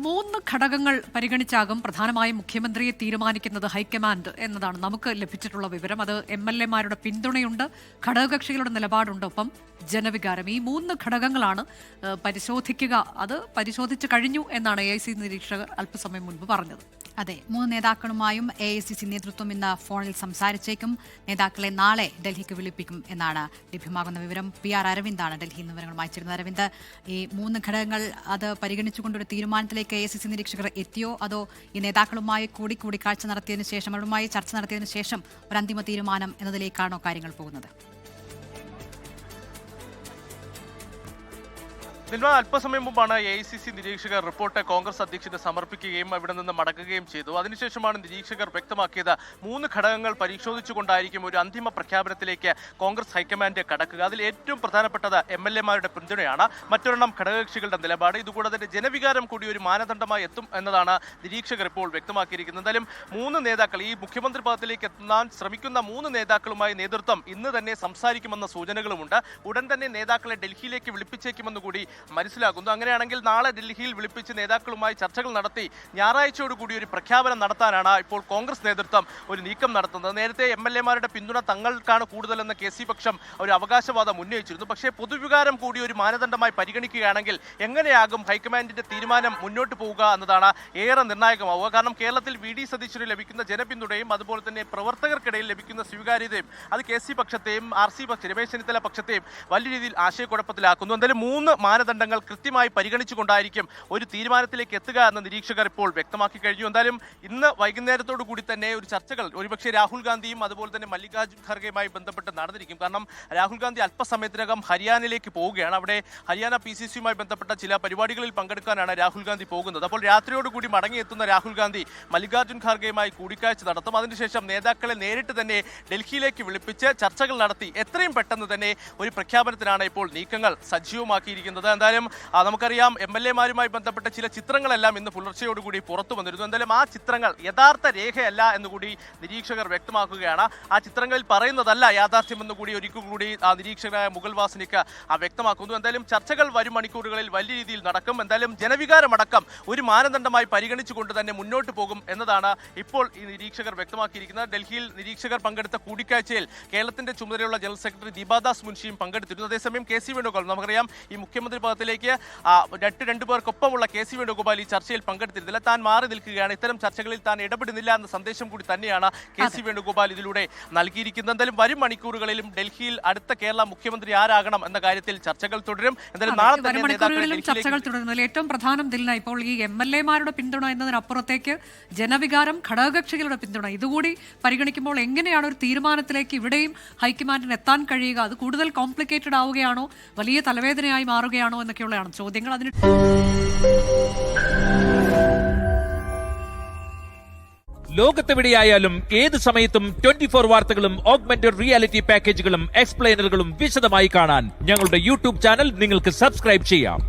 3 ഘടകങ്ങൾ പരിഗണിച്ചാകും പ്രധാനമായും മുഖ്യമന്ത്രിയെ തീരുമാനിക്കുന്നത് ഹൈക്കമാൻഡ് എന്നതാണ് നമുക്ക് ലഭിച്ചിട്ടുള്ള വിവരം. അത് MLA-മാരുടെ പിന്തുണയുണ്ട്, ഘടകകക്ഷികളുടെ നിലപാടുണ്ട്, ഒപ്പം ജനവികാരം. ഈ 3 ഘടകങ്ങളാണ് പരിശോധിക്കുക. അത് പരിശോധിച്ചു കഴിഞ്ഞു എന്നാണ് AIC നിരീക്ഷകർ അല്പസമയം മുൻപ് പറഞ്ഞത്. അതെ, 3 നേതാക്കളുമായും AICC നേതൃത്വം ഇന്ന് ഫോണിൽ സംസാരിച്ചേക്കും. നേതാക്കളെ നാളെ ഡൽഹിക്ക് വിളിപ്പിക്കും എന്നാണ് ലഭ്യമാകുന്ന വിവരം. PR അരവിന്ദാണ് ഡൽഹിയിൽ നിന്ന് വിവരങ്ങളുമായി ചേരുന്നത്. അരവിന്ദ്, ഈ 3 ഘടകങ്ങൾ അത് പരിഗണിച്ചുകൊണ്ടൊരു തീരുമാനത്തിലേക്ക് AICC നിരീക്ഷകർ എത്തിയോ, അതോ ഈ നേതാക്കളുമായി കൂടിക്കാഴ്ച നടത്തിയതിനു ശേഷം, അവരുമായി ചർച്ച നടത്തിയതിനു ശേഷം ഒരു അന്തിമ തീരുമാനം എന്നതിലേക്കാണോ കാര്യങ്ങൾ പോകുന്നത്? അല്പസമയം മുമ്പാണ് AICC നിരീക്ഷകർ റിപ്പോർട്ട് കോൺഗ്രസ് അധ്യക്ഷന് സമർപ്പിക്കുകയും അവിടെ നിന്ന് മടക്കുകയും ചെയ്തു. അതിനുശേഷമാണ് നിരീക്ഷകർ വ്യക്തമാക്കിയത് 3 ഘടകങ്ങൾ പരിശോധിച്ചുകൊണ്ടായിരിക്കും ഒരു അന്തിമ പ്രഖ്യാപനത്തിലേക്ക് കോൺഗ്രസ് ഹൈക്കമാൻഡ് കടക്കുക. അതിൽ ഏറ്റവും പ്രധാനപ്പെട്ടത് MLA-മാരുടെ പിന്തുണയാണ്, മറ്റൊരെണ്ണം ഘടകകക്ഷികളുടെ നിലപാട്. ഇതുകൂടാതെ തന്നെ ജനവികാരം കൂടി ഒരു മാനദണ്ഡമായി എത്തും എന്നതാണ് നിരീക്ഷകർ ഇപ്പോൾ വ്യക്തമാക്കിയിരിക്കുന്നത്. എന്തായാലും 3 നേതാക്കൾ, ഈ മുഖ്യമന്ത്രി പദത്തിലേക്ക് എത്താൻ ശ്രമിക്കുന്ന 3 നേതാക്കളുമായി നേതൃത്വം ഇന്ന് തന്നെ സംസാരിക്കുമെന്ന സൂചനകളുമുണ്ട്. ഉടൻ തന്നെ നേതാക്കളെ ഡൽഹിയിലേക്ക് വിളിപ്പിച്ചേക്കുമെന്ന് കൂടി മനസ്സിലാക്കുന്നു. അങ്ങനെയാണെങ്കിൽ നാളെ ഡൽഹിയിൽ വിളിപ്പിച്ച് നേതാക്കളുമായി ചർച്ചകൾ നടത്തി ഞായറാഴ്ചയോടുകൂടി ഒരു പ്രഖ്യാപനം നടത്താനാണ് ഇപ്പോൾ കോൺഗ്രസ് നേതൃത്വം ഒരു നീക്കം നടത്തുന്നത്. നേരത്തെ MLA-മാരുടെ പിന്തുണ തങ്ങൾക്കാണ് കൂടുതലെന്ന് KC പക്ഷം ഒരു അവകാശവാദം ഉന്നയിച്ചിരുന്നു. പക്ഷേ പൊതുവികാരം കൂടി ഒരു മാനദണ്ഡമായി പരിഗണിക്കുകയാണെങ്കിൽ എങ്ങനെയാകും ഹൈക്കമാൻഡിന്റെ തീരുമാനം മുന്നോട്ട് പോവുക എന്നതാണ് ഏറെ നിർണായകമാവുക. കാരണം കേരളത്തിൽ VD സതീശന് ലഭിക്കുന്ന ജനപിന്തുണയും അതുപോലെ തന്നെ പ്രവർത്തകർക്കിടയിൽ ലഭിക്കുന്ന സ്വീകാര്യതയും അത് KC പക്ഷത്തെയും RC പക്ഷം രമേശ് ചെന്നിത്തല പക്ഷത്തെയും വലിയ രീതിയിൽ ആശയക്കുഴപ്പത്തിലാക്കുന്നു. എന്തായാലും 3 മാനദണ്ഡങ്ങൾ കൃത്യമായി പരിഗണിച്ചുകൊണ്ടായിരിക്കും ഒരു തീരുമാനത്തിലേക്ക് എത്തുക എന്ന് നിരീക്ഷകർ ഇപ്പോൾ വ്യക്തമാക്കി കഴിഞ്ഞു. എന്തായാലും ഇന്ന് വൈകുന്നേരത്തോടു കൂടി തന്നെ ഒരു ചർച്ചകൾ ഒരുപക്ഷെ രാഹുൽ ഗാന്ധിയും അതുപോലെ തന്നെ മല്ലികാർജ്ജുൻ ഖർഗെയുമായി ബന്ധപ്പെട്ട് നടന്നിരിക്കും. കാരണം രാഹുൽ ഗാന്ധി അല്പസമയത്തിനകം ഹരിയാനയിലേക്ക് പോവുകയാണ്. അവിടെ ഹരിയാന PCC-യുമായി ബന്ധപ്പെട്ട ചില പരിപാടികളിൽ പങ്കെടുക്കാനാണ് രാഹുൽ ഗാന്ധി പോകുന്നത്. അപ്പോൾ രാത്രിയോടുകൂടി മടങ്ങിയെത്തുന്ന രാഹുൽ ഗാന്ധി മല്ലികാർജ്ജുൻ ഖർഗെയുമായി കൂടിക്കാഴ്ച നടത്തും. അതിനുശേഷം നേതാക്കളെ നേരിട്ട് തന്നെ ഡൽഹിയിലേക്ക് വിളിപ്പിച്ച് ചർച്ചകൾ നടത്തി എത്രയും പെട്ടെന്ന് തന്നെ ഒരു പ്രഖ്യാപനത്തിനാണ് ഇപ്പോൾ നീക്കങ്ങൾ സജീവമാക്കിയിരിക്കുന്നത്. എന്തായാലും നമുക്കറിയാം MLA-മാരുമായി ബന്ധപ്പെട്ട ചില ചിത്രങ്ങളെല്ലാം ഇന്ന് പുലർച്ചയോടുകൂടി പുറത്തു വന്നിരുന്നു. എന്തായാലും ആ ചിത്രങ്ങൾ യഥാർത്ഥ രേഖയല്ല എന്നുകൂടി നിരീക്ഷകർ വ്യക്തമാക്കുകയാണ്. ആ ചിത്രങ്ങളിൽ പറയുന്നതല്ല യാഥാർത്ഥ്യമെന്ന് കൂടി ഒരിക്കൽ കൂടി ആ നിരീക്ഷകരായ മുഗൾ വാസനിക്ക് വ്യക്തമാക്കുന്നു. എന്തായാലും ചർച്ചകൾ വരും മണിക്കൂറുകളിൽ വലിയ രീതിയിൽ നടക്കും. എന്തായാലും ജനവികാരമടക്കം ഒരു മാനദണ്ഡമായി പരിഗണിച്ചുകൊണ്ട് തന്നെ മുന്നോട്ട് പോകും എന്നതാണ് ഇപ്പോൾ ഈ നിരീക്ഷകർ വ്യക്തമാക്കിയിരിക്കുന്നത്. ഡൽഹിയിൽ നിരീക്ഷകർ പങ്കെടുത്ത കൂടിക്കാഴ്ചയിൽ കേരളത്തിന്റെ ചുമതലയുള്ള ജനറൽ സെക്രട്ടറി ദീപാദാസ് മുൻഷിയും പങ്കെടുത്തിരുന്നു. അതേസമയം KC വേണുഗോപാൽ, നമുക്കറിയാം ഈ മുഖ്യമന്ത്രി പദത്തിലേക്ക് രണ്ടു പേർക്കൊപ്പമുള്ള KC വേണുഗോപാൽ ഈ ചർച്ചയിൽ പങ്കെടുത്തിരുന്നില്ല. താൻ മാറി നിൽക്കുകയാണ്, ഇത്തരം ചർച്ചകളിൽ താൻ ഇടപെടുന്നില്ല എന്ന സന്ദേശം കൂടി തന്നെയാണ് KC വേണുഗോപാൽ ഇതിലൂടെ നൽകിയിരിക്കുന്നത്. എന്തായാലും വരും മണിക്കൂറുകളിലും ഡൽഹിയിൽ അടുത്ത കേരള മുഖ്യമന്ത്രി ആരാകണം എന്ന കാര്യത്തിൽ ചർച്ചകൾ തുടരും. എന്തായാലും നാളെ തന്നെ ചർച്ചകൾ തുടരുന്നതിൽ ഏറ്റവും പ്രധാനം ദിൽന ഇപ്പോൾ ഈ MLA-മാരുടെ പിന്തുണ എന്നതിനപ്പുറത്തേക്ക് ജനവികാരം, ഘടകകക്ഷികളുടെ പിന്തുണ ഇതുകൂടി പരിഗണിക്കുമ്പോൾ എങ്ങനെയാണ് ഒരു തീരുമാനത്തിലേക്ക് ഇവിടെയും ഹൈക്കമാൻഡിന് എത്താൻ കഴിയുക? അത് കൂടുതൽ കോംപ്ലിക്കേറ്റഡ് ആവുകയാണോ, വലിയ തലവേദനയായി മാറുകയാണോ എന്നൊക്കെയുള്ളതാണ് ചോദ്യങ്ങൾ. അതിന് ലോകത്തെവിടെയായാലും ഏത് സമയത്തും 24 വാർത്തകളും ഓഗ്മെന്റഡ് റിയാലിറ്റി പാക്കേജുകളും എക്സ്പ്ലെയിനറുകളും വിശദമായി കാണാൻ ഞങ്ങളുടെ YouTube ചാനൽ നിങ്ങൾക്ക് സബ്സ്ക്രൈബ് ചെയ്യാം.